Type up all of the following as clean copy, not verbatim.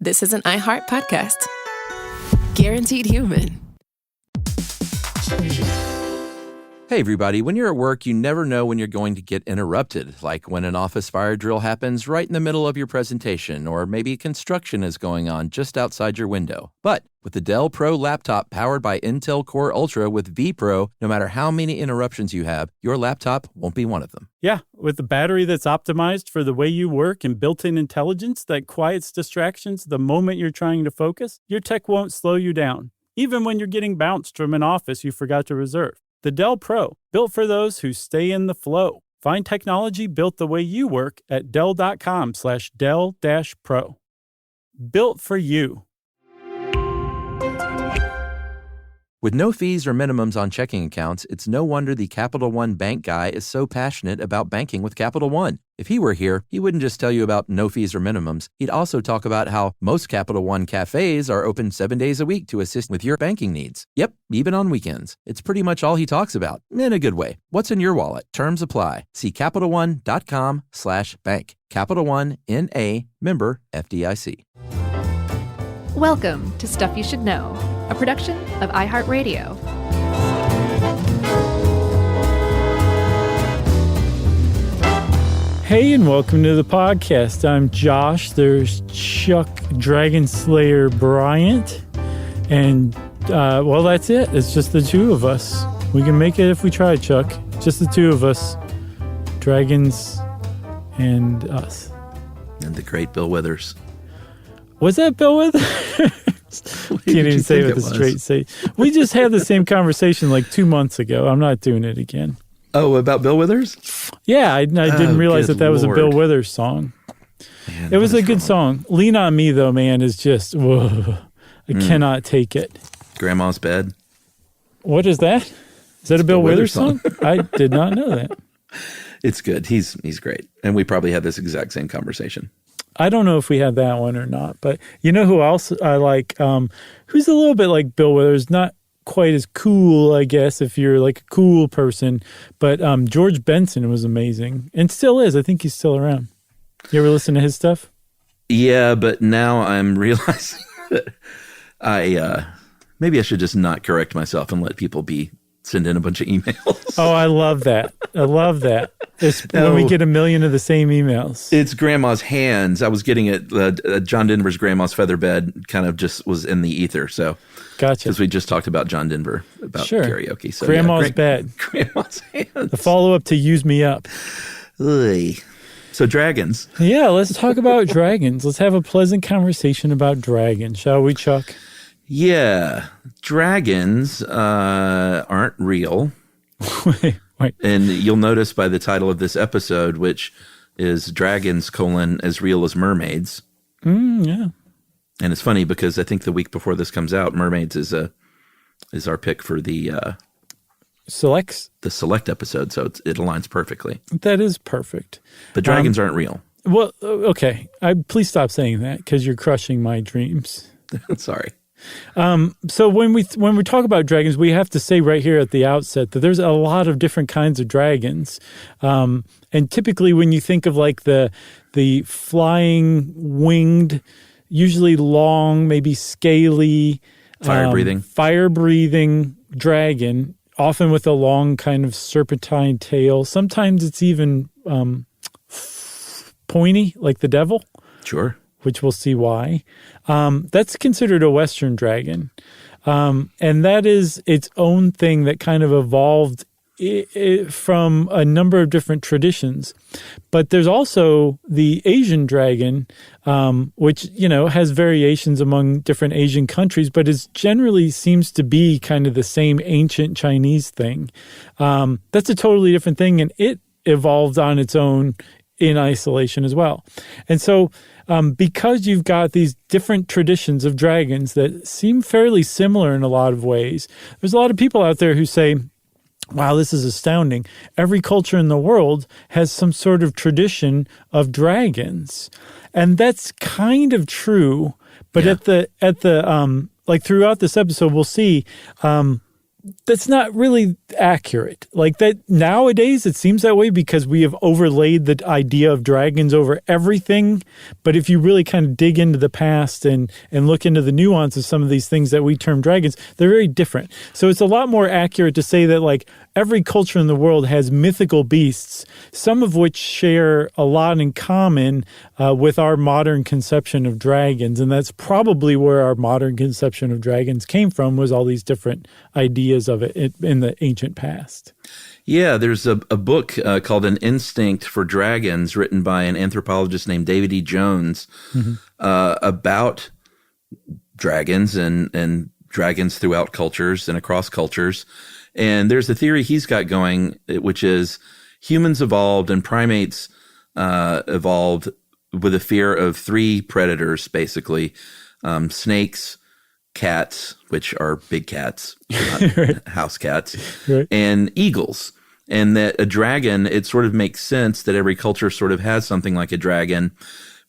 this is an iHeart podcast. Guaranteed human. Hey everybody, when you're at work, you never know when you're going to get interrupted, like when an office fire drill happens right in the middle of your presentation, or maybe construction is going on just outside your window. But with the Dell Pro laptop powered by Intel Core Ultra with vPro, no matter how many interruptions you have, your laptop won't be one of them. Yeah, with the battery that's optimized for the way you work and built-in intelligence that quiets distractions the moment you're trying to focus, your tech won't slow you down, even when you're getting bounced from an office you forgot to reserve. The Dell Pro, built for those who stay in the flow. Find technology built the way you work at Dell.com/Dell-Pro. Built for you. With no fees or minimums on checking accounts, it's no wonder the Capital One bank guy is so passionate about banking with Capital One. If he were here, he wouldn't just tell you about no fees or minimums. He'd also talk about how most Capital One cafes are open 7 days a week to assist with your banking needs. Yep, even on weekends. It's pretty much all he talks about, in a good way. What's in your wallet? Terms apply. See CapitalOne.com/bank. Capital One, N.A., member FDIC. Welcome to Stuff You Should Know, a production of iHeartRadio. Hey, and welcome to the podcast. I'm Josh. There's Chuck Dragon Slayer Bryant. And, well, that's it. It's just the two of us. We can make it if we try, Chuck. Just the two of us. Dragons and us. And the great Bill Withers. Was that Bill Withers? Can't even say it with a straight face. We just had the same conversation like 2 months ago. I'm not doing it again. Oh, about Bill Withers? Yeah, I didn't realize that was a Bill Withers song. Man, it was a good song. Lean on Me, though, man, is just, whoa, I cannot take it. Grandma's Bed. What is that? Is that a Bill Withers song? I did not know that. It's good. He's great. And we probably had this exact same conversation. I don't know if we had that one or not, but you know who else I like, who's a little bit like Bill Withers, not quite as cool, I guess, if you're like a cool person, but George Benson was amazing and still is. I think he's still around. You ever listen to his stuff? Yeah, but now I'm realizing that maybe I should just not correct myself and let people send in a bunch of emails. Oh, I love that. I love that. When we get 1 million of the same emails. It's Grandma's Hands. I was getting it. John Denver's Grandma's Feather Bed kind of just was in the ether. So, gotcha. Because we just talked about John Denver, about karaoke. So Grandma's Bed. Grandma's Hands. The follow-up to Use Me Up. Oy. So dragons. Yeah, let's talk about dragons. Let's have a pleasant conversation about dragons, shall we, Chuck? Yeah. Dragons aren't real. Wait. And you'll notice by the title of this episode, which is Dragons, as real as mermaids. Yeah. And it's funny because I think the week before this comes out, Mermaids is our pick for the select episode. So it aligns perfectly. That is perfect. But dragons aren't real. Well, okay. Please stop saying that because you're crushing my dreams. Sorry. So when we talk about dragons, we have to say right here at the outset that there's a lot of different kinds of dragons. And typically when you think of like the flying winged, usually long, maybe scaly, fire breathing dragon, often with a long kind of serpentine tail. Sometimes it's even pointy, like the devil. Sure. Which we'll see why. That's considered a Western dragon. And that is its own thing that kind of evolved from a number of different traditions. But there's also the Asian dragon, which, has variations among different Asian countries, but it generally seems to be kind of the same ancient Chinese thing. That's a totally different thing, and it evolved on its own in isolation as well. And so because you've got these different traditions of dragons that seem fairly similar in a lot of ways, there's a lot of people out there who say, wow, this is astounding. Every culture in the world has some sort of tradition of dragons. And that's kind of true, but at the throughout this episode we'll see that's not really accurate. Like that nowadays, it seems that way because we have overlaid the idea of dragons over everything. But if you really kind of dig into the past and look into the nuance of some of these things that we term dragons, they're very different. So it's a lot more accurate to say that like every culture in the world has mythical beasts, some of which share a lot in common with our modern conception of dragons. And that's probably where our modern conception of dragons came from, was all these different ideas of it in the ancient past. Yeah, there's a book called An Instinct for Dragons, written by an anthropologist named David E. Jones, about dragons and dragons throughout cultures and across cultures. And there's a theory he's got going, which is humans evolved and primates evolved with a fear of three predators, basically: snakes, cats, which are big cats, not Right. house cats, Right. and eagles. And that a dragon, it sort of makes sense that every culture sort of has something like a dragon,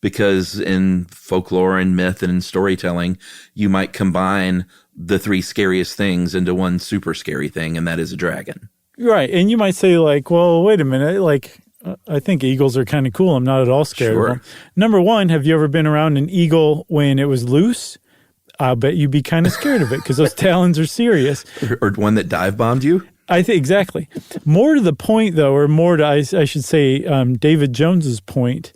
because in folklore and myth and in storytelling, you might combine the three scariest things into one super scary thing, and that is a dragon. Right. And you might say like, well, wait a minute, like I think eagles are kind of cool. I'm not at all scared Sure. of them. Number one, have you ever been around an eagle when it was loose? I bet you'd be kind of scared of it because those talons are serious. Or one that dive bombed you? I think exactly. More to the point, though, or more to I should say David Jones's point,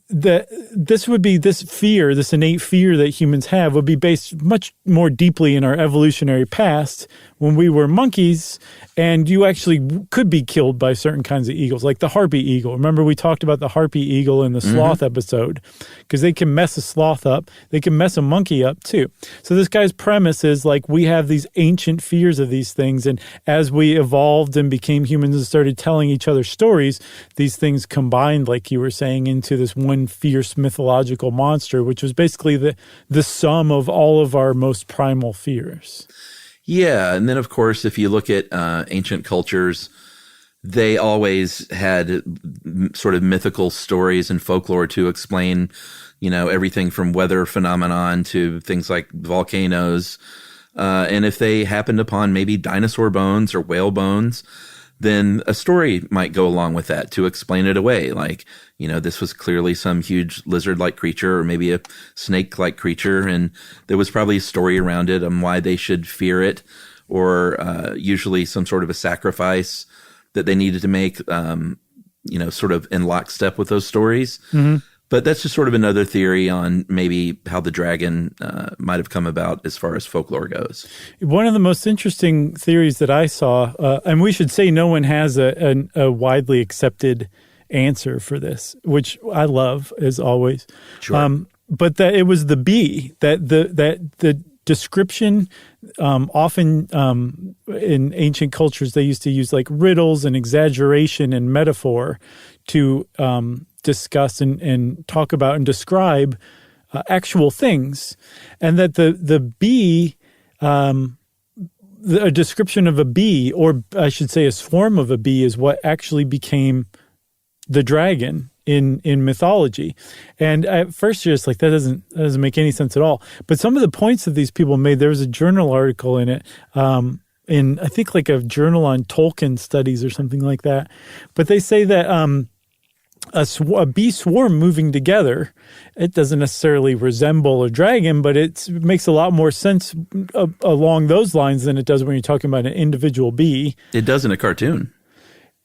that this would be this fear, this innate fear that humans have, would be based much more deeply in our evolutionary past when we were monkeys, and you actually could be killed by certain kinds of eagles, like the harpy eagle. Remember we talked about the harpy eagle in the sloth episode, because they can mess a sloth up. They can mess a monkey up too. So this guy's premise is like we have these ancient fears of these things, and as we evolved and became humans and started telling each other stories, these things combined, like you were saying, into this one fierce mythological monster, which was basically the sum of all of our most primal fears. Yeah, and then of course, if you look at ancient cultures, they always had sort of mythical stories and folklore to explain, everything from weather phenomenon to things like volcanoes. And if they happened upon maybe dinosaur bones or whale bones, then a story might go along with that to explain it away. Like, this was clearly some huge lizard-like creature or maybe a snake-like creature, and there was probably a story around it on why they should fear it, or usually some sort of a sacrifice that they needed to make, sort of in lockstep with those stories. Mm-hmm. But that's just sort of another theory on maybe how the dragon might have come about as far as folklore goes. One of the most interesting theories that I saw, and we should say no one has a widely accepted answer for this, which I love as always. Sure. But that it was the bee, that the description, often in ancient cultures, they used to use like riddles and exaggeration and metaphor to discuss and talk about and describe actual things, and that the bee, a description of a bee, or I should say a swarm of a bee, is what actually became the dragon in mythology. And at first you're just like, that doesn't make any sense at all. But some of the points that these people made, there was a journal article in it, in I think like a journal on Tolkien studies or something like that. But they say that a bee swarm moving together, it doesn't necessarily resemble a dragon, but it makes a lot more sense along those lines than it does when you're talking about an individual bee. It does in a cartoon.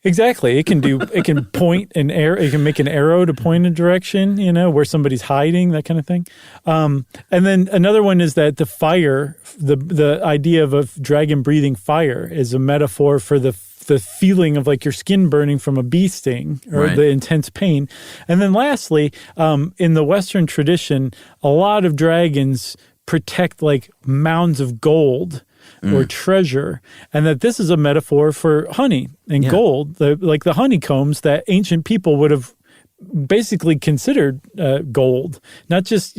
Exactly. It can point an arrow, it can make an arrow to point a direction, where somebody's hiding, that kind of thing. And then another one is that the fire, the idea of a dragon breathing fire is a metaphor for the feeling of like your skin burning from a bee sting, or right. The intense pain. And then lastly, in the Western tradition, a lot of dragons protect like mounds of gold or treasure, and that this is a metaphor for honey and gold, like the honeycombs that ancient people would have basically considered gold, not just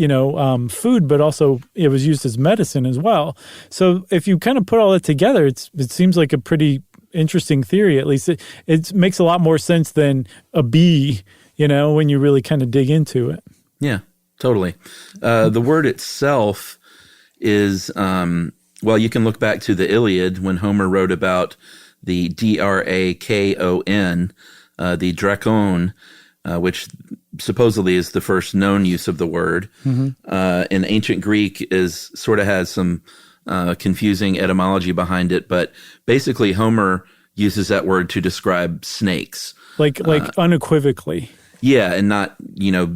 food, but also it was used as medicine as well. So if you kind of put all that together, it seems like a pretty interesting theory. At least it makes a lot more sense than a bee, when you really kind of dig into it. Yeah, totally. The word itself is Well, you can look back to the Iliad when Homer wrote about the Drakon, the Drakon, which supposedly is the first known use of the word. In ancient Greek is sort of has some confusing etymology behind it, but basically Homer uses that word to describe snakes. Like unequivocally. Yeah, and not,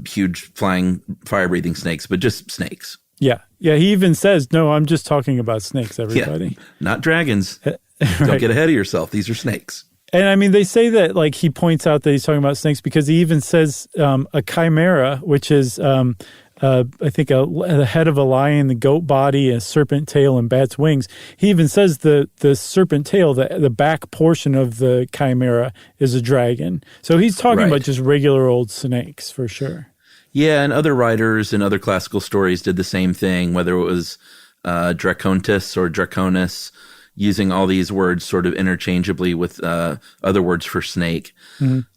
huge flying fire-breathing snakes, but just snakes. Yeah. Yeah, he even says, no, I'm just talking about snakes, everybody. Yeah, not dragons. Right. Don't get ahead of yourself. These are snakes. And I mean, they say that, like, he points out that he's talking about snakes because he even says a chimera, which is, I think, the head of a lion, the goat body, a serpent tail, and bat's wings. He even says the serpent tail, the back portion of the chimera, is a dragon. So he's talking about just regular old snakes, for sure. Yeah, and other writers and other classical stories did the same thing, whether it was Dracontis or Draconis, using all these words sort of interchangeably with other words for snake.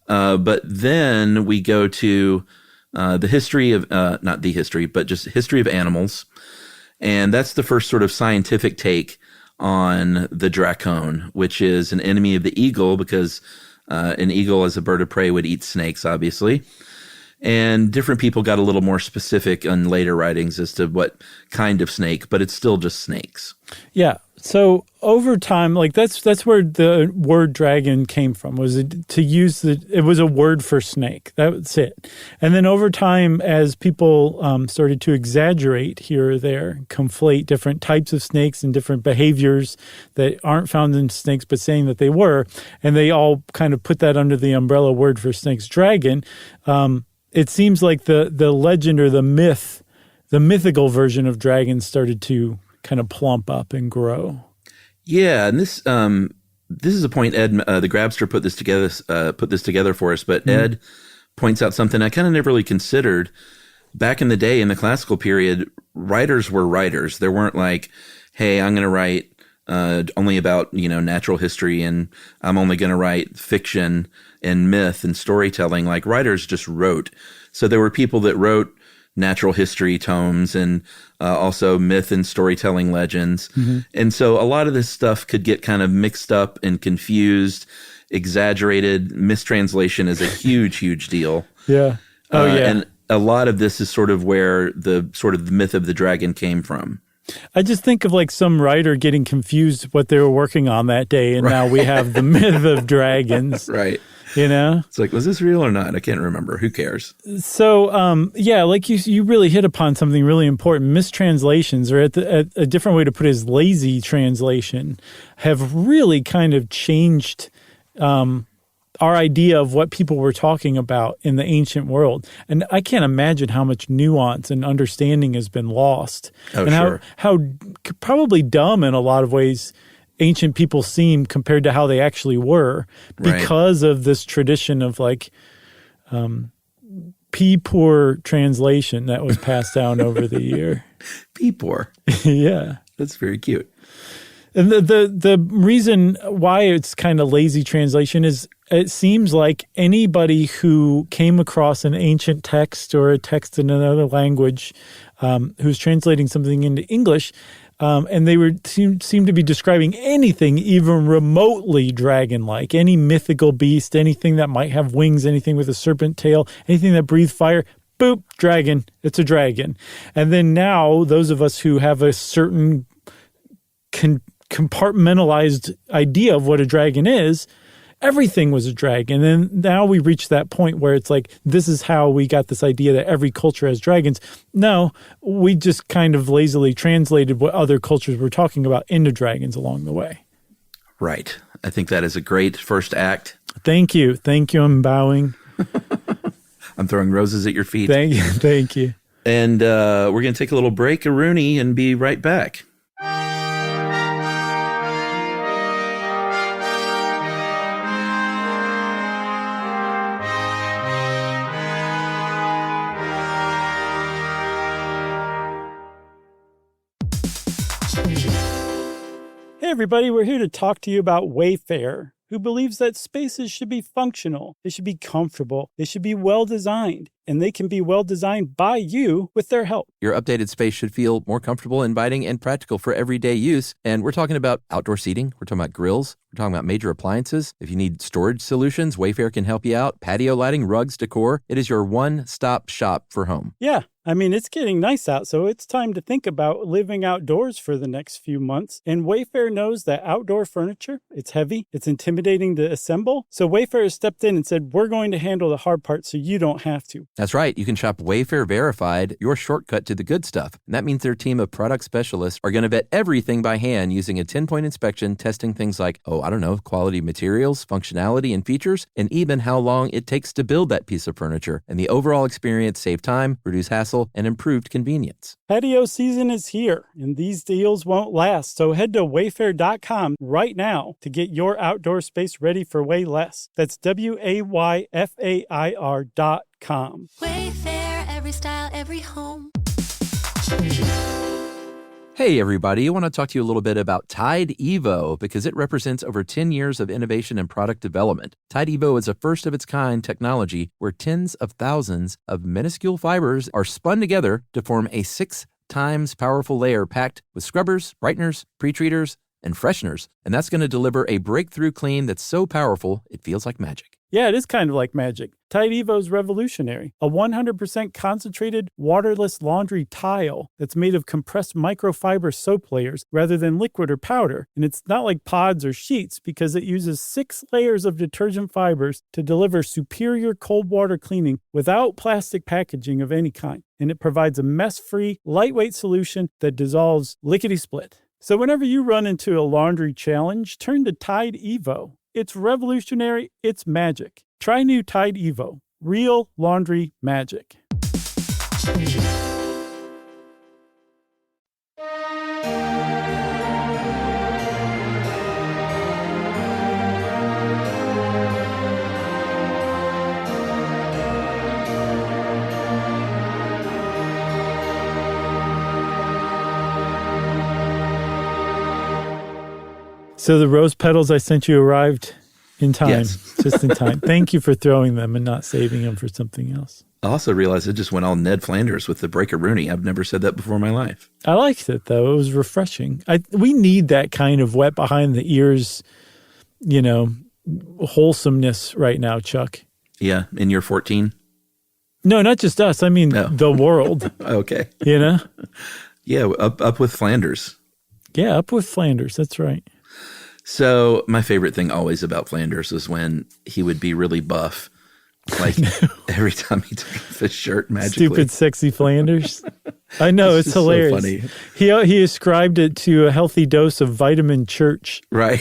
But then we go to the history of, not the history, but just history of animals. And that's the first sort of scientific take on the Drakon, which is an enemy of the eagle because an eagle as a bird of prey would eat snakes, obviously. And different people got a little more specific in later writings as to what kind of snake, but it's still just snakes. Yeah. So over time, like that's where the word dragon came from, was it was a word for snake. That's it. And then over time, as people started to exaggerate here or there, conflate different types of snakes and different behaviors that aren't found in snakes, but saying that they were, and they all kind of put that under the umbrella word for snakes, dragon. It seems like the legend or the myth, the mythical version of dragons started to kind of plump up and grow. Yeah, and this is a point Ed, the Grabster, put this together for us. But Ed points out something I kind of never really considered. Back in the day, in the classical period, writers were writers. There weren't like, hey, I'm going to write only about natural history, and I'm only going to write fiction and myth and storytelling. Like, writers just wrote. So there were people that wrote natural history tomes and also myth and storytelling legends. And so a lot of this stuff could get kind of mixed up and confused, exaggerated. Mistranslation is a huge, huge deal. Yeah. Oh, yeah. And a lot of this is sort of where the myth of the dragon came from. I just think of like some writer getting confused what they were working on that day, and now we have the myth of dragons. Right. It's like, was this real or not? I can't remember. Who cares? So, yeah, like you really hit upon something really important. Mistranslations, or a different way to put it is lazy translation, have really kind of changed our idea of what people were talking about in the ancient world. And I can't imagine how much nuance and understanding has been lost. Oh, and sure. how probably dumb in a lot of ways ancient people seem compared to how they actually were, because of this tradition of like poor translation that was passed down over the year. Poor. Yeah. That's very cute. And the reason why it's kind of lazy translation is it seems like anybody who came across an ancient text or a text in another language who's translating something into English, and they seem to be describing anything even remotely dragon-like, any mythical beast, anything that might have wings, anything with a serpent tail, anything that breathes fire, boop, dragon, it's a dragon. And then now those of us who have a certain compartmentalized idea of what a dragon is, everything was a dragon. And now we reach that point where it's like, this is how we got this idea that every culture has dragons. No, we just kind of lazily translated what other cultures were talking about into dragons along the way. Right. I think that is a great first act. Thank you. Thank you. I'm bowing. I'm throwing roses at your feet. Thank you. Thank you. And we're going to take a little break, Rooney, and be right back. Hey everybody, we're here to talk to you about Wayfair, who believes that spaces should be functional, they should be comfortable, they should be well designed, and they can be well designed by you with their help. Your updated space should feel more comfortable, inviting, and practical for everyday use. And we're talking about outdoor seating. We're talking about grills. We're talking about major appliances. If you need storage solutions, Wayfair can help you out. Patio lighting, rugs, decor. It is your one-stop shop for home. Yeah. I mean, it's getting nice out, so it's time to think about living outdoors for the next few months. And Wayfair knows that outdoor furniture, it's heavy, it's intimidating to assemble. So Wayfair has stepped in and said, we're going to handle the hard part so you don't have to. That's right. You can shop Wayfair Verified, your shortcut to the good stuff. And that means their team of product specialists are going to vet everything by hand using a 10-point inspection, testing things like, quality materials, functionality, and features, and even how long it takes to build that piece of furniture. And the overall experience save time, reduce hassle, and improved convenience. Patio season is here, and these deals won't last. So head to wayfair.com right now to get your outdoor space ready for way less. That's WAYFAIR.com. Wayfair, every style, every home. Hey everybody, I want to talk to you a little bit about Tide Evo because it represents over 10 years of innovation and product development. Tide Evo is a first-of-its-kind technology where tens of thousands of minuscule fibers are spun together to form a 6 times powerful layer packed with scrubbers, brighteners, pre-treaters, and fresheners. And that's going to deliver a breakthrough clean that's so powerful it feels like magic. Yeah, it is kind of like magic. Tide Evo is revolutionary. A 100% concentrated, waterless laundry tile that's made of compressed microfiber soap layers rather than liquid or powder. And it's not like pods or sheets because it uses 6 layers of detergent fibers to deliver superior cold water cleaning without plastic packaging of any kind. And it provides a mess-free, lightweight solution that dissolves lickety-split. So whenever you run into a laundry challenge, turn to Tide Evo. It's revolutionary. It's magic. Try new Tide Evo. Real laundry magic. So the rose petals I sent you arrived in time, Yes. just in time. Thank you for throwing them and not saving them for something else. I also realized it just went all Ned Flanders with the Breaker-Rooney. I've never said that before in my life. I liked it, though. It was refreshing. We need that kind of wet behind the ears, wholesomeness right now, Chuck. Yeah, in year 14? No, not just us. I mean, the world. Okay. Yeah, up with Flanders. Yeah, up with Flanders. That's right. So my favorite thing always about Flanders was when he would be really buff. Like every time he took off his shirt magically. Stupid, sexy Flanders. I know, it's hilarious. So funny. He ascribed it to a healthy dose of vitamin church. Right.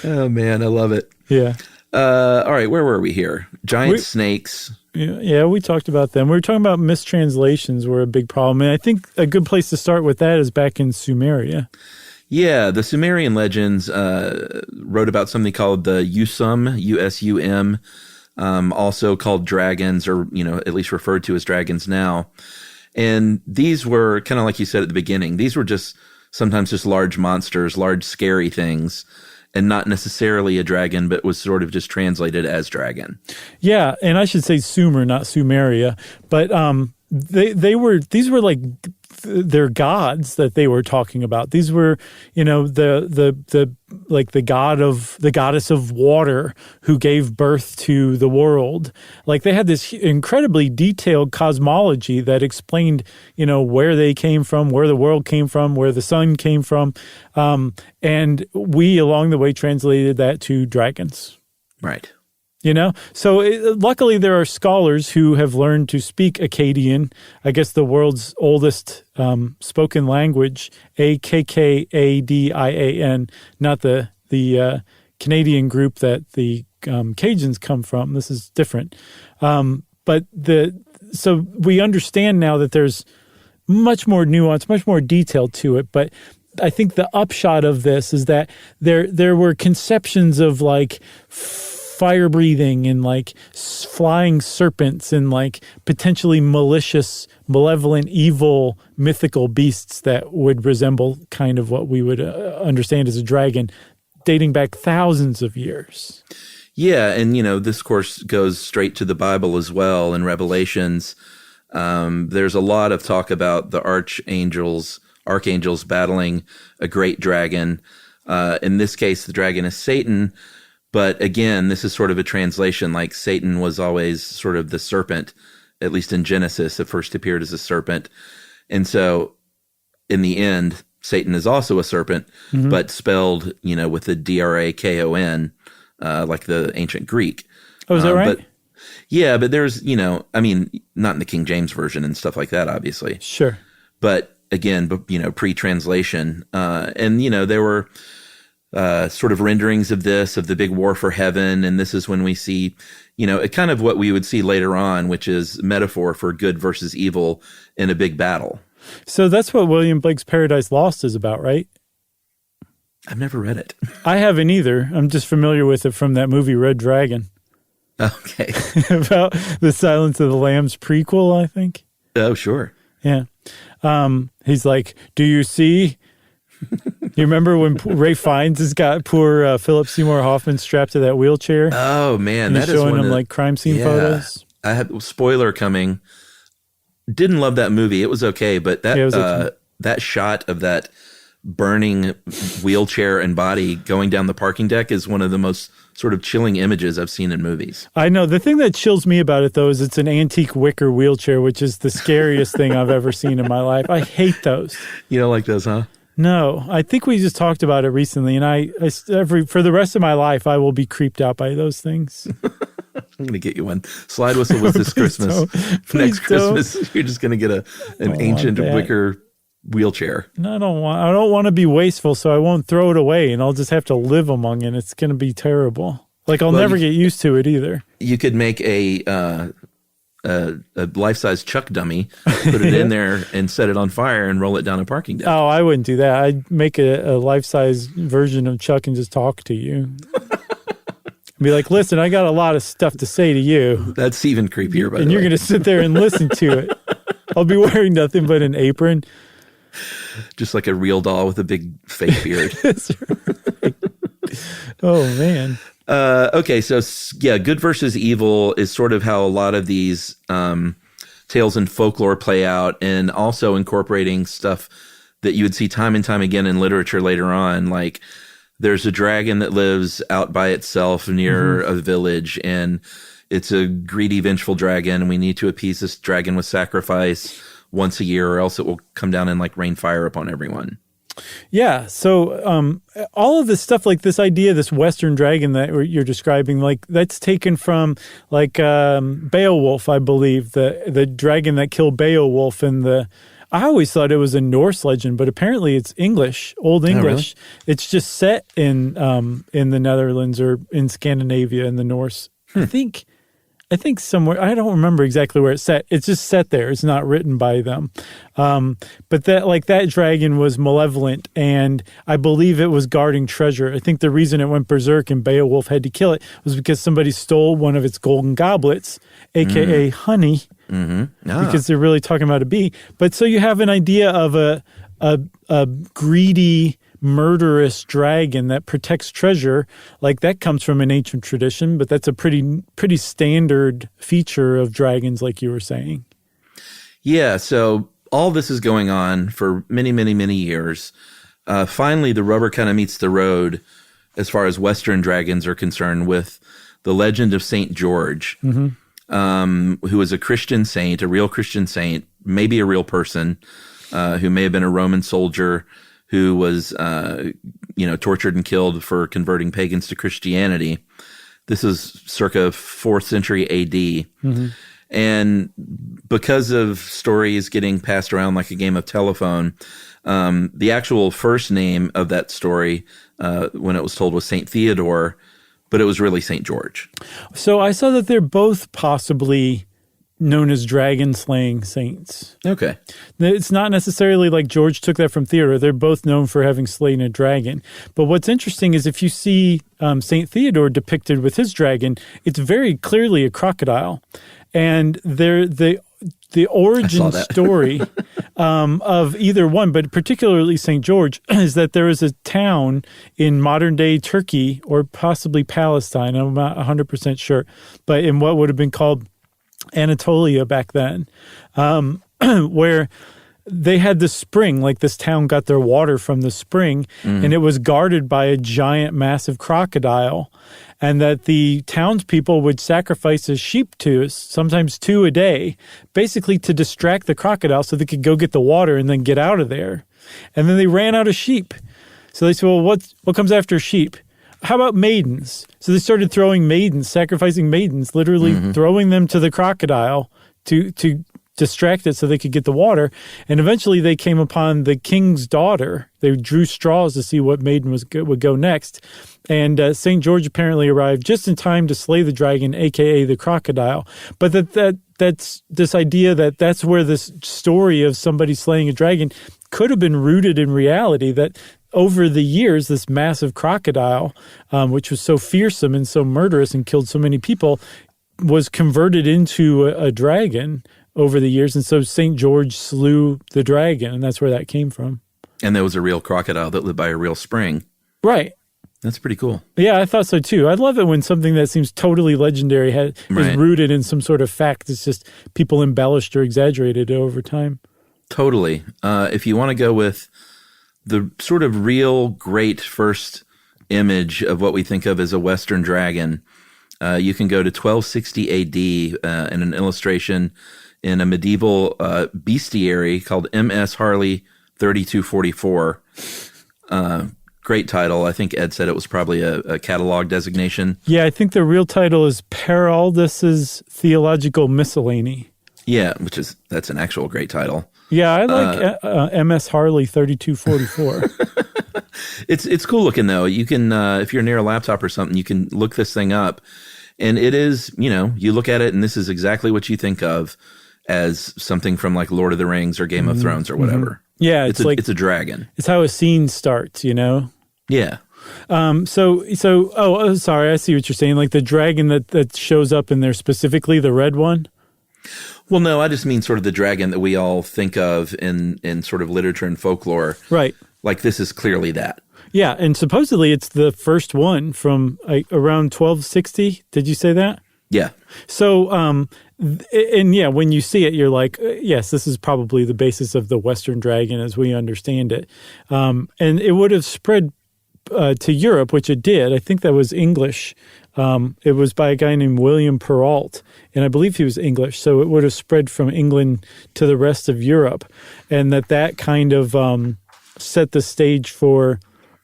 Oh, man, I love it. Yeah. All right, where were we here? Giant snakes. Yeah, we talked about them. We were talking about mistranslations were a big problem. And I think a good place to start with that is back in Sumeria. Yeah, the Sumerian legends wrote about something called the Usum, U-S-U-M, also called dragons, or, at least referred to as dragons now. And these were kind of like you said at the beginning. These were sometimes just large monsters, large scary things, and not necessarily a dragon, but was sort of just translated as dragon. Yeah, and I should say Sumer, not Sumeria. But these were like their gods that they were talking about. These were, the goddess of water who gave birth to the world. Like they had this incredibly detailed cosmology that explained, where they came from, where the world came from, where the sun came from. And we along the way translated that to dragons. Right. So luckily there are scholars who have learned to speak Akkadian, I guess the world's oldest spoken language, Akkadian, not the Canadian group that the Cajuns come from. This is different. So we understand now that there's much more nuance, much more detail to it, but I think the upshot of this is that there were conceptions of like fire breathing and like flying serpents and like potentially malicious, malevolent, evil, mythical beasts that would resemble kind of what we would understand as a dragon dating back thousands of years. Yeah, and this course goes straight to the Bible as well. In Revelations, there's a lot of talk about the archangels battling a great dragon. In this case, the dragon is Satan. But again, this is sort of a translation, like Satan was always sort of the serpent, at least in Genesis, it first appeared as a serpent. And so in the end, Satan is also a serpent, but spelled, with the Drakon, like the ancient Greek. Oh, is that right? But there's, not in the King James Version and stuff like that, obviously. Sure. But again, pre-translation. And, there were sort of renderings of the big war for heaven. And this is when we see, kind of what we would see later on, which is metaphor for good versus evil in a big battle. So that's what William Blake's Paradise Lost is about, right? I've never read it. I haven't either. I'm just familiar with it from that movie Red Dragon. Okay. About the Silence of the Lambs prequel, I think. Oh, sure. Yeah. He's like, do you see? You remember when Ray Fiennes has got poor Philip Seymour Hoffman strapped to that wheelchair? Oh, man. And he's showing him like crime scene photos. I had spoiler coming. Didn't love that movie. It was okay, but that shot of that burning wheelchair and body going down the parking deck is one of the most sort of chilling images I've seen in movies. I know. The thing that chills me about it, though, is it's an antique wicker wheelchair, which is the scariest thing I've ever seen in my life. I hate those. You don't like those, huh? No. I think we just talked about it recently, and for the rest of my life, I will be creeped out by those things. I'm going to get you one. Slide Whistle was this Christmas. Next Christmas, you're just going to get an ancient wicker wheelchair. No, I don't want to be wasteful, so I won't throw it away, and I'll just have to live among it. It's going to be terrible. Like I'll never get used to it either. You could make a life-size Chuck dummy, put it in there, and set it on fire and roll it down a parking deck. Oh, I wouldn't do that. I'd make a life-size version of Chuck and just talk to you. Be like, listen, I got a lot of stuff to say to you. That's even creepier, by the way. And you're going to sit there and listen to it. I'll be wearing nothing but an apron. Just like a real doll with a big fake beard. That's right. Oh, man. Okay, so yeah, good versus evil is sort of how a lot of these tales and folklore play out, and also incorporating stuff that you would see time and time again in literature later on, like there's a dragon that lives out by itself near a village, and it's a greedy, vengeful dragon, and we need to appease this dragon with sacrifice once a year, or else it will come down and like rain fire upon everyone. Yeah. So all of this stuff, like this idea, this Western dragon that you're describing, like that's taken from like Beowulf, I believe, the dragon that killed Beowulf in the. I always thought it was a Norse legend, but apparently it's English, Old English. Oh, really? It's just set in the Netherlands or in Scandinavia in the Norse. I think somewhere, I don't remember exactly where it's set. It's just set there. It's not written by them. But that dragon was malevolent, and I believe it was guarding treasure. I think the reason it went berserk and Beowulf had to kill it was because somebody stole one of its golden goblets, a.k.a. honey, because they're really talking about a bee. But so you have an idea of a greedy, murderous dragon that protects treasure. Like that comes from an ancient tradition, but that's a pretty standard feature of dragons, like you were saying. Yeah, so all this is going on for many, many, many years. Finally, the rubber kind of meets the road as far as Western dragons are concerned with the legend of St. George, who was a Christian saint, a real Christian saint, maybe a real person, who may have been a Roman soldier who was, tortured and killed for converting pagans to Christianity. This is circa 4th century AD. And because of stories getting passed around like a game of telephone, the actual first name of that story, when it was told, was St. Theodore, but it was really St. George. So I saw that they're both possibly known as dragon-slaying saints. Okay. It's not necessarily like George took that from Theodore. They're both known for having slain a dragon. But what's interesting is if you see St. Theodore depicted with his dragon, it's very clearly a crocodile. And the the origin story of either one, but particularly St. George, is that there is a town in modern-day Turkey or possibly Palestine, I'm not 100% sure, but in what would have been called Anatolia back then, where they had the spring, like this town got their water from the spring, and it was guarded by a giant, massive crocodile, and that the townspeople would sacrifice a sheep to us, sometimes 2 a day, basically to distract the crocodile so they could go get the water and then get out of there. And then they ran out of sheep. So they said, well, what comes after sheep? How about maidens? So they started throwing maidens, sacrificing maidens, literally throwing them to the crocodile to distract it so they could get the water. And eventually they came upon the king's daughter. They drew straws to see what maiden would go next. And St. George apparently arrived just in time to slay the dragon, a.k.a. the crocodile. But that's this idea that's where this story of somebody slaying a dragon could have been rooted in reality, that over the years, this massive crocodile, which was so fearsome and so murderous and killed so many people, was converted into a dragon over the years. And so St. George slew the dragon, and that's where that came from. And there was a real crocodile that lived by a real spring. Right. That's pretty cool. Yeah, I thought so too. I love it when something that seems totally legendary is rooted in some sort of fact. It's just people embellished or exaggerated it over time. Totally. If you want to go with the sort of real great first image of what we think of as a Western dragon, you can go to 1260 AD in an illustration in a medieval bestiary called M.S. Harley 3244. Great title. I think Ed said it was probably a catalog designation. Yeah, I think the real title is Peraldus's Theological Miscellany. Yeah, that's an actual great title. Yeah, I like M.S. Harley 3244. It's cool looking though. You can if you're near a laptop or something, you can look this thing up, and it is, you look at it and this is exactly what you think of as something from like Lord of the Rings or Game of Thrones or whatever. Yeah, it's a dragon. It's how a scene starts, Yeah. Sorry, I see what you're saying. Like the dragon that shows up in there specifically, the red one. Well, no, I just mean sort of the dragon that we all think of in sort of literature and folklore. Right. Like this is clearly that. Yeah, and supposedly it's the first one from around 1260. Did you say that? Yeah. So, when you see it, you're like, yes, this is probably the basis of the Western dragon as we understand it. And it would have spread to Europe, which it did. I think that was English. It was by a guy named William Perrault, and I believe he was English. So it would have spread from England to the rest of Europe, and that kind of set the stage for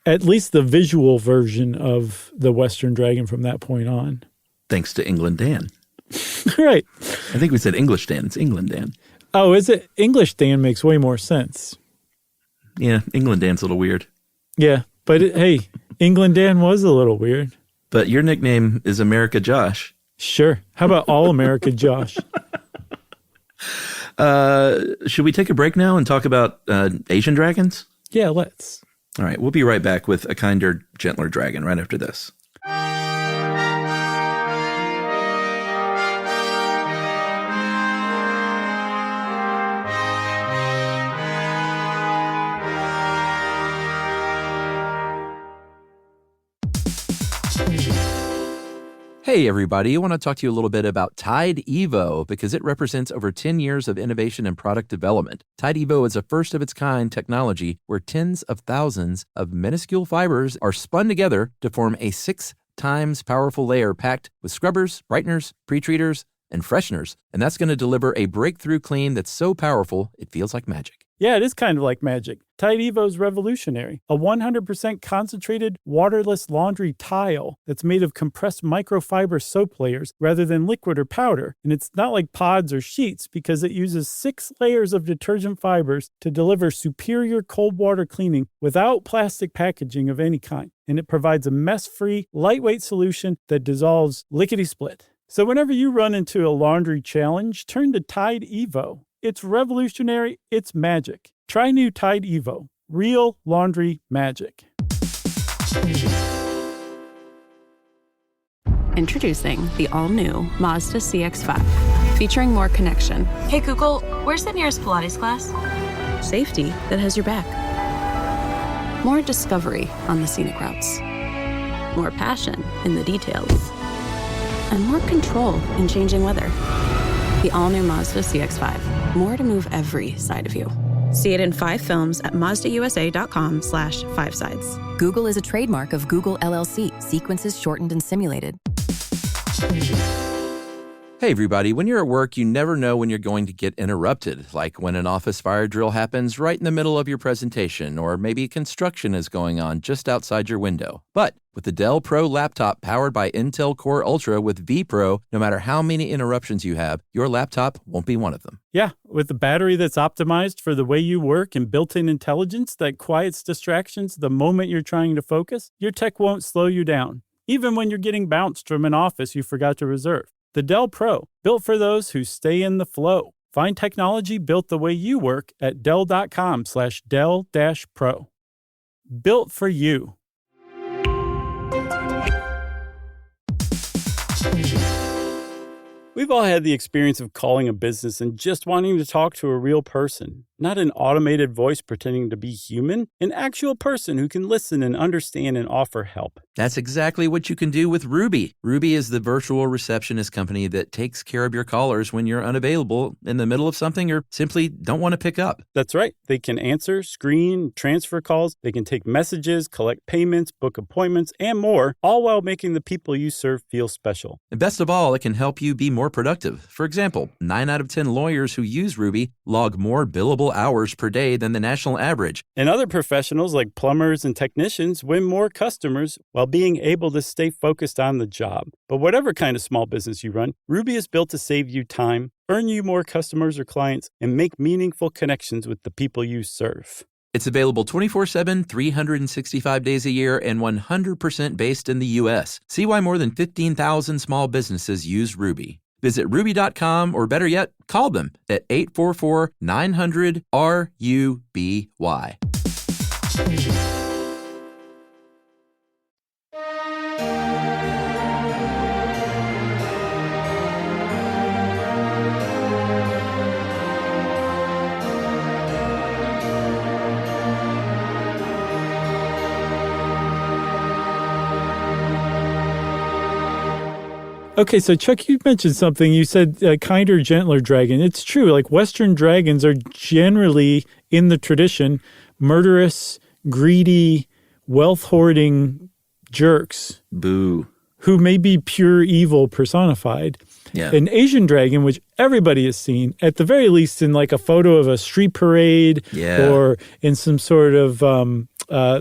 at least the visual version of the Western dragon from that point on. Thanks to England Dan. Right. I think we said English Dan. It's England Dan. Oh, is it? English Dan makes way more sense. Yeah, England Dan's a little weird. Yeah, but hey, England Dan was a little weird. But your nickname is America Josh. Sure. How about All America Josh? Should we take a break now and talk about Asian dragons? Yeah, let's. All right, we'll be right back with a kinder, gentler dragon right after this. Hey everybody, I want to talk to you a little bit about Tide Evo because it represents over 10 years of innovation and product development. Tide Evo is a first-of-its-kind technology where tens of thousands of minuscule fibers are spun together to form a 6 times powerful layer packed with scrubbers, brighteners, pre-treaters, and fresheners. And that's going to deliver a breakthrough clean that's so powerful it feels like magic. Yeah, it is kind of like magic. Tide Evo is revolutionary. A 100% concentrated, waterless laundry tile that's made of compressed microfiber soap layers rather than liquid or powder. And it's not like pods or sheets because it uses 6 layers of detergent fibers to deliver superior cold water cleaning without plastic packaging of any kind. And it provides a mess-free, lightweight solution that dissolves lickety-split. So whenever you run into a laundry challenge, turn to Tide Evo. It's revolutionary. It's magic. Try new Tide Evo. Real laundry magic. Introducing the all-new Mazda CX-5. featuring more connection. Hey Google, where's the nearest Pilates class? Safety that has your back. More discovery on the scenic routes. More passion in the details. And more control in changing weather. The all-new Mazda CX-5. More to move every side of you. See it in 5 films at mazdausa.com/5sides. Google is a trademark of Google LLC. Sequences shortened and simulated. Hey, everybody. When you're at work, you never know when you're going to get interrupted, like when an office fire drill happens right in the middle of your presentation, or maybe construction is going on just outside your window. But with the Dell Pro laptop powered by Intel Core Ultra with vPro, no matter how many interruptions you have, your laptop won't be one of them. Yeah, with the battery that's optimized for the way you work and built-in intelligence that quiets distractions the moment you're trying to focus, your tech won't slow you down, even when you're getting bounced from an office you forgot to reserve. The Dell Pro, built for those who stay in the flow. Find technology built the way you work at Dell.com/Dell-Pro. Built for you. We've all had the experience of calling a business and just wanting to talk to a real person. Not an automated voice pretending to be human, an actual person who can listen and understand and offer help. That's exactly what you can do with Ruby. Ruby is the virtual receptionist company that takes care of your callers when you're unavailable in the middle of something or simply don't want to pick up. That's right. They can answer, screen, transfer calls. They can take messages, collect payments, book appointments, and more, all while making the people you serve feel special. And best of all, it can help you be more productive. For example, 9 out of 10 lawyers who use Ruby log more billable hours per day than the national average. And other professionals like plumbers and technicians win more customers while being able to stay focused on the job. But whatever kind of small business you run, Ruby is built to save you time, earn you more customers or clients, and make meaningful connections with the people you serve. It's available 24/7, 365 days a year, and 100% based in the U.S. See why more than 15,000 small businesses use Ruby. Visit ruby.com, or better yet, call them at 844-900-RUBY. Okay, so Chuck, you mentioned something. You said kinder, gentler dragon. It's true. Like Western dragons are generally, in the tradition, murderous, greedy, wealth-hoarding jerks. Boo. Who may be pure evil personified. Yeah. An Asian dragon, which everybody has seen, at the very least in like a photo of a street parade, or in some sort of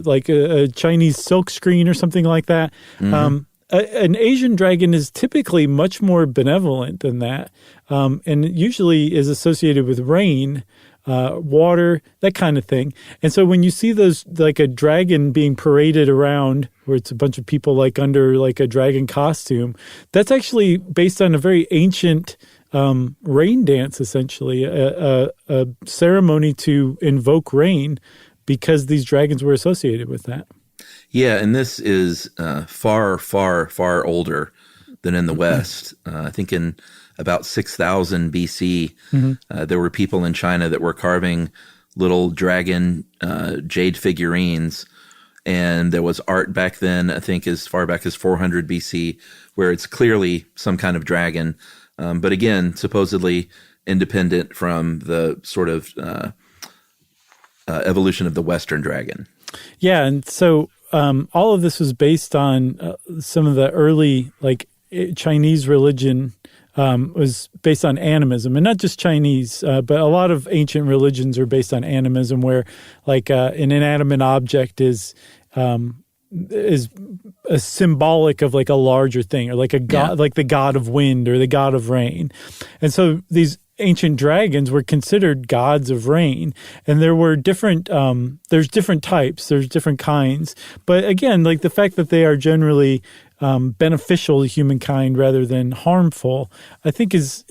like a Chinese silk screen or something like that. Mm-hmm. An Asian dragon is typically much more benevolent than that, and usually is associated with rain, water, that kind of thing. And so when you see those, like a dragon being paraded around, where it's a bunch of people like under like a dragon costume, that's actually based on a very ancient rain dance, essentially, a ceremony to invoke rain, because these dragons were associated with that. Yeah, and this is far, far, far older than in the West. I think in about 6,000 BC, there were people in China that were carving little dragon jade figurines. And there was art back then, I think as far back as 400 BC, where it's clearly some kind of dragon. But again, supposedly independent from the sort of evolution of the Western dragon. Yeah, and so all of this was based on some of the early, like, Chinese religion was based on animism, and not just Chinese, but a lot of ancient religions are based on animism, where like an inanimate object is a symbolic of like a larger thing, or like a god, like the god of wind or the god of rain. And so these ancient dragons were considered gods of rain, and there were different there's different types, there's different kinds, but again, like the fact that they are generally beneficial to humankind rather than harmful, I think it's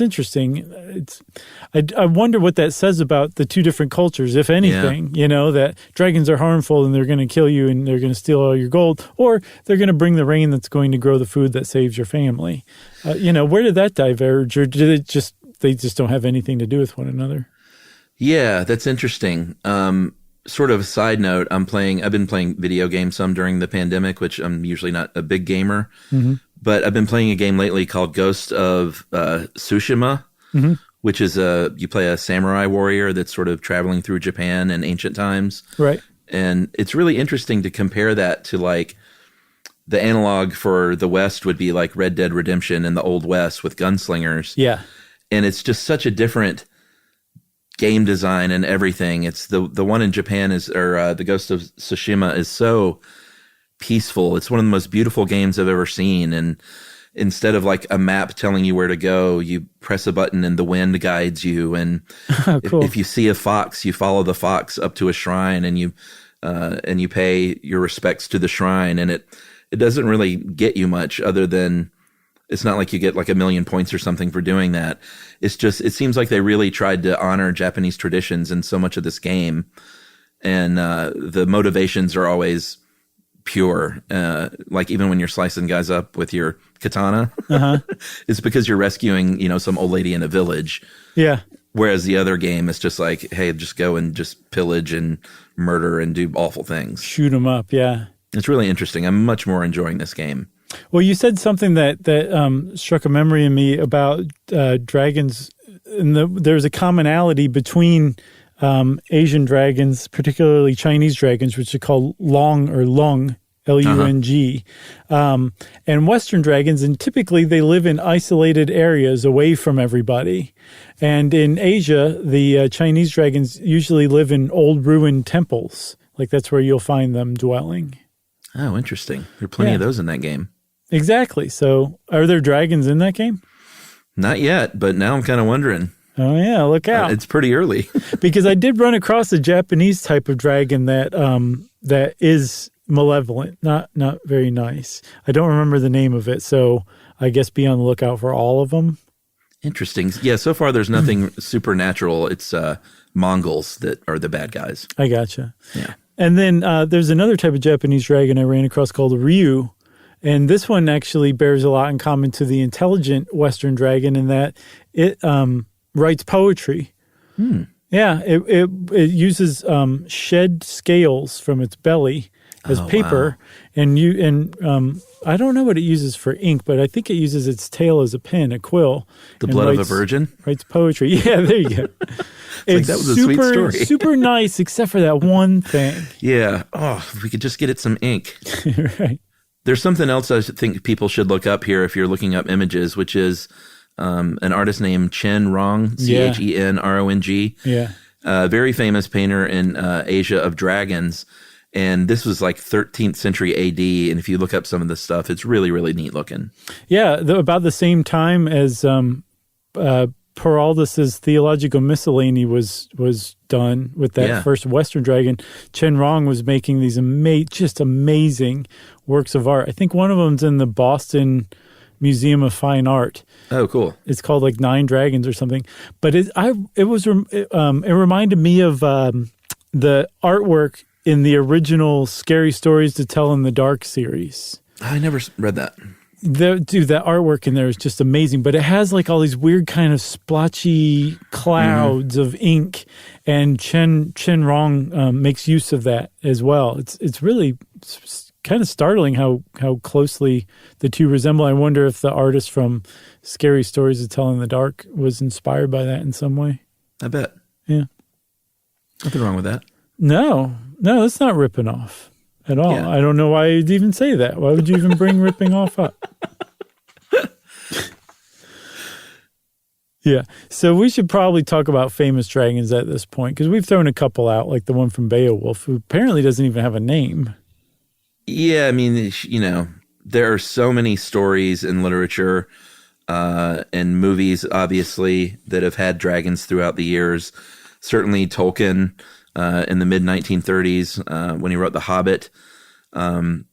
interesting. I wonder what that says about the two different cultures, if anything. That dragons are harmful and they're going to kill you and they're going to steal all your gold, or they're going to bring the rain that's going to grow the food that saves your family. Where did that diverge, or did they just don't have anything to do with one another? Yeah, that's interesting. Sort of a side note, I've been playing video games some during the pandemic, which I'm usually not a big gamer, but I've been playing a game lately called Ghost of Tsushima, which is you play a samurai warrior that's sort of traveling through Japan in ancient times. Right. And it's really interesting to compare that to like the analog for the West would be like Red Dead Redemption in the Old West with gunslingers. Yeah. And it's just such a different game design and everything. It's the one in Japan the Ghost of Tsushima is so peaceful. It's one of the most beautiful games I've ever seen. And instead of like a map telling you where to go, you press a button and the wind guides you. And cool. if you see a fox, you follow the fox up to a shrine and you pay your respects to the shrine. And it doesn't really get you much other than it's not like you get like 1 million points or something for doing that. It's just, it seems like they really tried to honor Japanese traditions in so much of this game. And the motivations are always pure. Like even when you're slicing guys up with your katana, it's because you're rescuing, some old lady in a village. Yeah. Whereas the other game is just like, hey, just go and just pillage and murder and do awful things. Shoot them up. Yeah. It's really interesting. I'm much more enjoying this game. Well, you said something that struck a memory in me about dragons. And there's a commonality between Asian dragons, particularly Chinese dragons, which are called long or lung, Lung, and Western dragons. And typically they live in isolated areas away from everybody. And in Asia, the Chinese dragons usually live in old ruined temples. Like that's where you'll find them dwelling. Oh, interesting. There are plenty of those in that game. Exactly. So are there dragons in that game? Not yet, but now I'm kind of wondering. Oh, yeah. Look out. It's pretty early. Because I did run across a Japanese type of dragon that is malevolent, not very nice. I don't remember the name of it, so I guess be on the lookout for all of them. Interesting. Yeah, so far there's nothing supernatural. It's Mongols that are the bad guys. I gotcha. Yeah. And then there's another type of Japanese dragon I ran across called a Ryu. And this one actually bears a lot in common to the intelligent Western dragon in that it writes poetry. Yeah, it uses shed scales from its belly as paper, wow. and I don't know what it uses for ink, but I think it uses its tail as a pen, a quill. The blood of a virgin? Writes poetry. Yeah, there you go. It's that was a sweet story. Super nice, except for that one thing. Yeah. Oh, if we could just get it some ink. Right. There's something else I think people should look up here if you're looking up images, which is an artist named Chen Rong, Chenrong. Yeah. Very famous painter in Asia of dragons. And this was like 13th century AD. And if you look up some of this stuff, it's really, really neat looking. Yeah. About the same time as Peraldus's Theological Miscellany was done with that first Western dragon, Chen Rong was making these just amazing works of art. I think one of them's in the Boston Museum of Fine Art. Oh, cool! It's called like Nine Dragons or something. But it reminded me of the artwork in the original Scary Stories to Tell in the Dark series. I never read that. That artwork in there is just amazing, but it has like all these weird kind of splotchy clouds of ink, and Chen Rong makes use of that as well. It's really kind of startling how closely the two resemble. I wonder if the artist from Scary Stories to Tell in the Dark was inspired by that in some way. I bet. Yeah. Nothing wrong with that. No, that's not ripping off at all. Yeah. I don't know why you'd even say that. Why would you even bring ripping off up? Yeah. So we should probably talk about famous dragons at this point, because we've thrown a couple out, like the one from Beowulf, who apparently doesn't even have a name. Yeah. I mean, there are so many stories in literature and movies, obviously, that have had dragons throughout the years. Certainly Tolkien in the mid-1930s when he wrote The Hobbit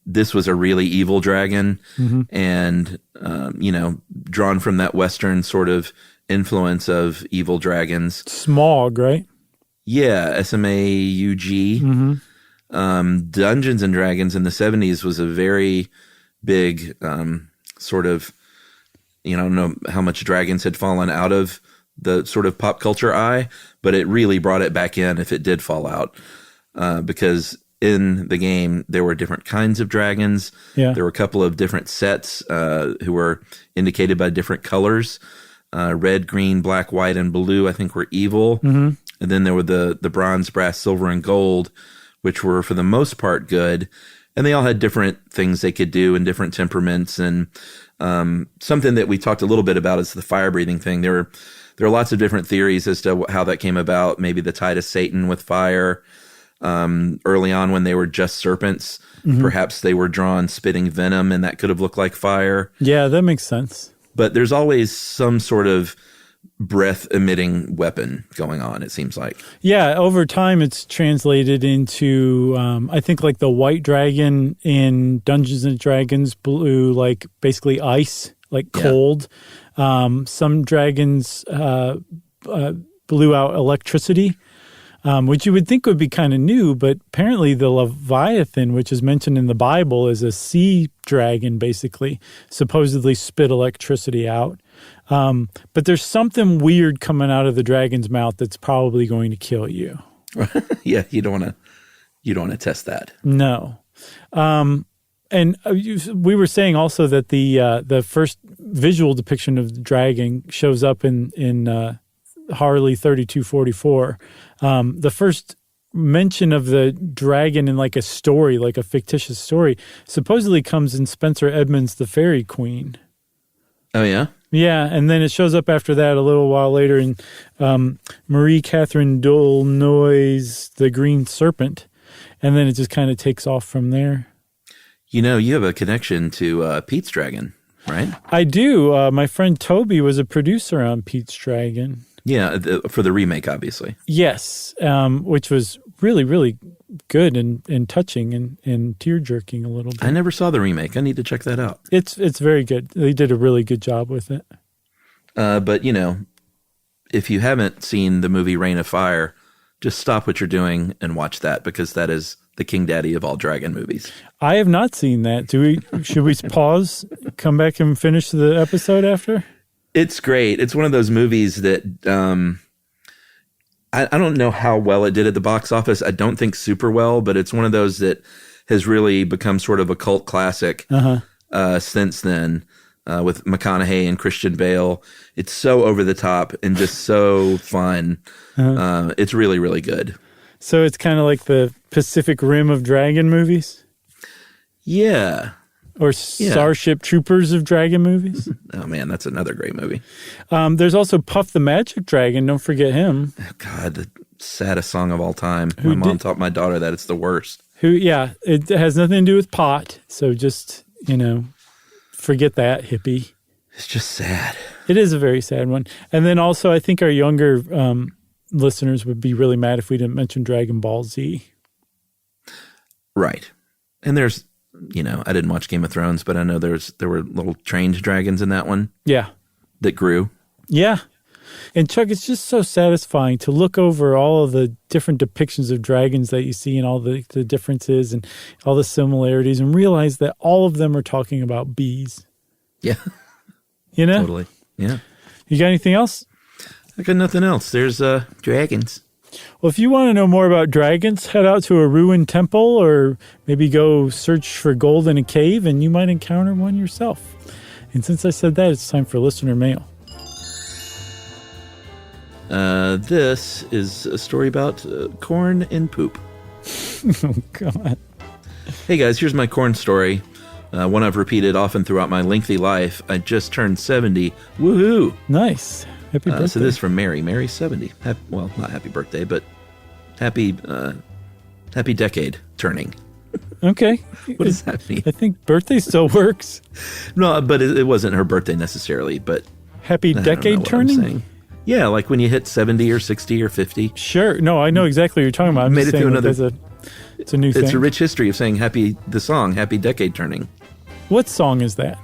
This was a really evil dragon, and drawn from that Western sort of influence of evil dragons. Smaug, right? Yeah, SMAUG. Dungeons and Dragons in the 70s was a very big sort of, I don't know how much dragons had fallen out of the sort of pop culture eye, but it really brought it back in if it did fall out, because in the game there were different kinds of dragons. Yeah. There were a couple of different sets who were indicated by different colors. Red, green, black, white, and blue, I think, were evil. And then there were the bronze, brass, silver, and gold, which were for the most part good. And they all had different things they could do and different temperaments. And something that we talked a little bit about is the fire breathing thing. There are lots of different theories as to how that came about. Maybe the tide of Satan with fire. Early on when they were just serpents, perhaps they were drawn spitting venom, and that could have looked like fire. Yeah, that makes sense. But there's always some sort of breath-emitting weapon going on, it seems like. Yeah, over time it's translated into, I think, like the white dragon in Dungeons and Dragons blew like basically ice, like cold. Some dragons blew out electricity, which you would think would be kind of new, but apparently the Leviathan, which is mentioned in the Bible, is a sea dragon, basically, supposedly spit electricity out. But there's something weird coming out of the dragon's mouth that's probably going to kill you. Yeah, you don't want to test that. No. And we were saying also that the first visual depiction of the dragon shows up in Harley 3244. The first mention of the dragon in like a story, like a fictitious story, supposedly comes in Spencer Edmonds' The Fairy Queen. Oh, yeah? Yeah, and then it shows up after that a little while later in Marie Catherine D'Aulnoy's The Green Serpent, and then it just kind of takes off from there. You have a connection to Pete's Dragon, right? I do. My friend Toby was a producer on Pete's Dragon. Yeah, for the remake, obviously. Yes, which was really, really good and touching and tear-jerking a little bit. I never saw the remake. I need to check that out. It's very good. They did a really good job with it. But, if you haven't seen the movie Reign of Fire, just stop what you're doing and watch that, because that is the king daddy of all dragon movies. I have not seen that. Should we pause, come back and finish the episode after? It's great. It's one of those movies that I don't know how well it did at the box office. I don't think super well, but it's one of those that has really become sort of a cult classic since then, with McConaughey and Christian Bale. It's so over the top and just so fun. It's really, really good. So it's kind of like the Pacific Rim of dragon movies? Yeah. Or Starship Troopers of dragon movies? Oh, man, that's another great movie. There's also Puff the Magic Dragon. Don't forget him. Oh, God, the saddest song of all time. My mom taught my daughter that it's the worst. It has nothing to do with pot. So just, forget that, hippie. It's just sad. It is a very sad one. And then also, I think our younger listeners would be really mad if we didn't mention Dragon Ball Z. Right. And there's... I didn't watch Game of Thrones, but I know there were little trained dragons in that one. Yeah. That grew. Yeah. And Chuck, it's just so satisfying to look over all of the different depictions of dragons that you see and all the differences and all the similarities and realize that all of them are talking about bees. Yeah. Totally. Yeah. You got anything else? I got nothing else. There's dragons. Well, if you want to know more about dragons, head out to a ruined temple or maybe go search for gold in a cave and you might encounter one yourself. And since I said that, it's time for listener mail. This is a story about corn and poop. Oh, God. Hey, guys, here's my corn story. One I've repeated often throughout my lengthy life. I just turned 70. Woohoo! Nice. Happy birthday. So this is from Mary. Mary's 70. Well, not happy birthday, but happy decade turning. Okay. What does that mean? I think birthday still works. No, but it wasn't her birthday necessarily, but... Happy decade turning? Yeah, like when you hit 70 or 60 or 50. Sure. No, I know exactly what you're talking about. Made it through another... It's a new thing. It's a rich history of saying the song, Happy Decade Turning. What song is that?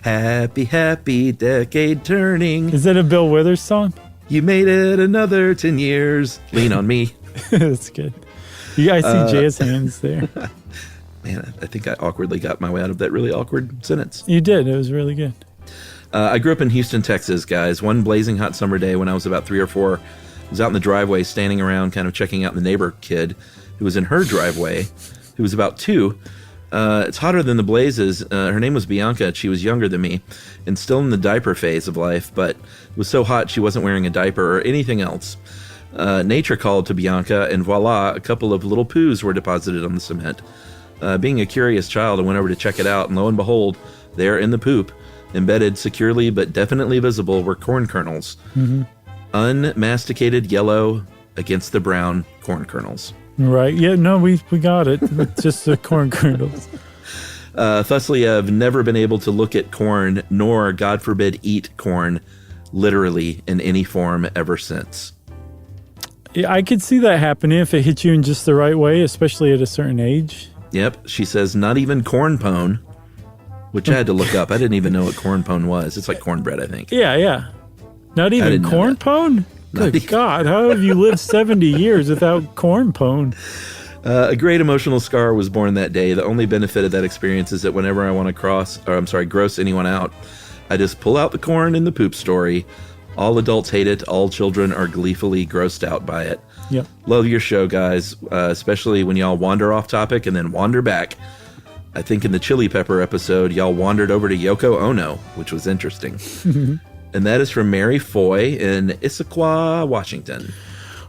Happy, happy decade turning. Is that a Bill Withers song? You made it another 10 years. Lean on me. That's good. Yeah, I see jazz hands there. Man, I think I awkwardly got my way out of that really awkward sentence. You did. It was really good. I grew up in Houston, Texas, guys. One blazing hot summer day when I was about 3 or 4, I was out in the driveway standing around kind of checking out the neighbor kid who was in her driveway, who was about 2. It's hotter than the blazes. Her name was Bianca. She was younger than me and still in the diaper phase of life, but it was so hot she wasn't wearing a diaper or anything else. Nature called to Bianca, and voila, a couple of little poos were deposited on the cement. Being a curious child, I went over to check it out, and lo and behold, there in the poop, embedded securely but definitely visible, were corn kernels. Mm-hmm. Unmasticated yellow against the brown corn kernels. Right. Yeah, no, we got it. It's just the corn kernels. Thusly, I've never been able to look at corn, nor, God forbid, eat corn, literally in any form ever since. Yeah, I could see that happening if it hit you in just the right way, especially at a certain age. Yep. She says, not even corn pone, which I had to look up. I didn't even know what corn pone was. It's like cornbread, I think. Yeah. Not even corn pone? Good God, how have you lived 70 years without corn pone? A great emotional scar was born that day. The only benefit of that experience is that whenever I want to gross anyone out, I just pull out the corn in the poop story. All adults hate it. All children are gleefully grossed out by it. Yep. Love your show, guys, especially when y'all wander off topic and then wander back. I think in the chili pepper episode, y'all wandered over to Yoko Ono, which was interesting. And that is from Mary Foy in Issaquah, Washington.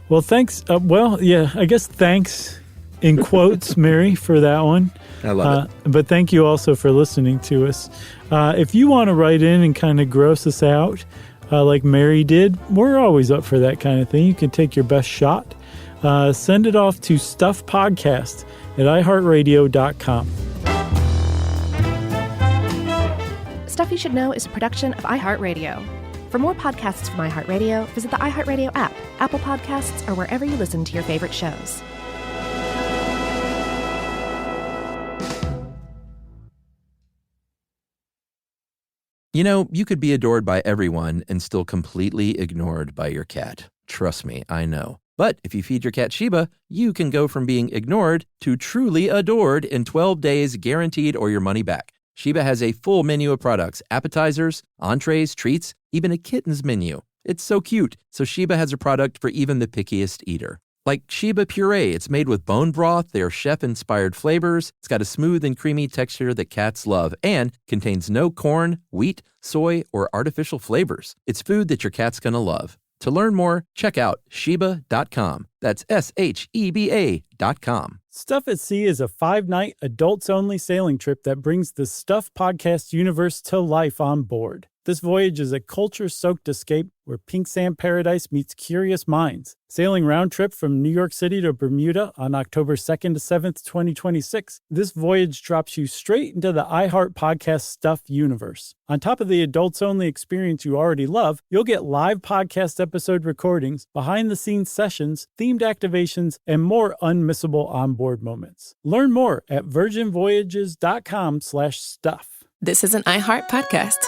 Well, thanks. I guess thanks in quotes, Mary, for that one. I love it. But thank you also for listening to us. If you want to write in and kind of gross us out, like Mary did, we're always up for that kind of thing. You can take your best shot. Send it off to stuffpodcast@iheartradio.com. Stuff You Should Know is a production of iHeartRadio. For more podcasts from iHeartRadio, visit the iHeartRadio app, Apple Podcasts, or wherever you listen to your favorite shows. You know, you could be adored by everyone and still completely ignored by your cat. Trust me, I know. But if you feed your cat Sheba, you can go from being ignored to truly adored in 12 days, guaranteed, or your money back. Sheba has a full menu of products, appetizers, entrees, treats, even a kitten's menu. It's so cute. So Sheba has a product for even the pickiest eater. Like Sheba Puree, it's made with bone broth, their chef-inspired flavors. It's got a smooth and creamy texture that cats love and contains no corn, wheat, soy, or artificial flavors. It's food that your cat's gonna love. To learn more, check out Sheba.com. That's SHEBA.com. Stuff at Sea is a 5-night, adults-only sailing trip that brings the Stuff Podcast universe to life on board. This voyage is a culture-soaked escape where pink sand paradise meets curious minds. Sailing round trip from New York City to Bermuda on October 2nd to 7th, 2026, this voyage drops you straight into the iHeart Podcast Stuff universe. On top of the adults-only experience you already love, you'll get live podcast episode recordings, behind-the-scenes sessions, themed activations, and more unmissable onboard moments. Learn more at virginvoyages.com/stuff. This is an iHeart podcast.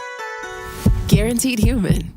Guaranteed human.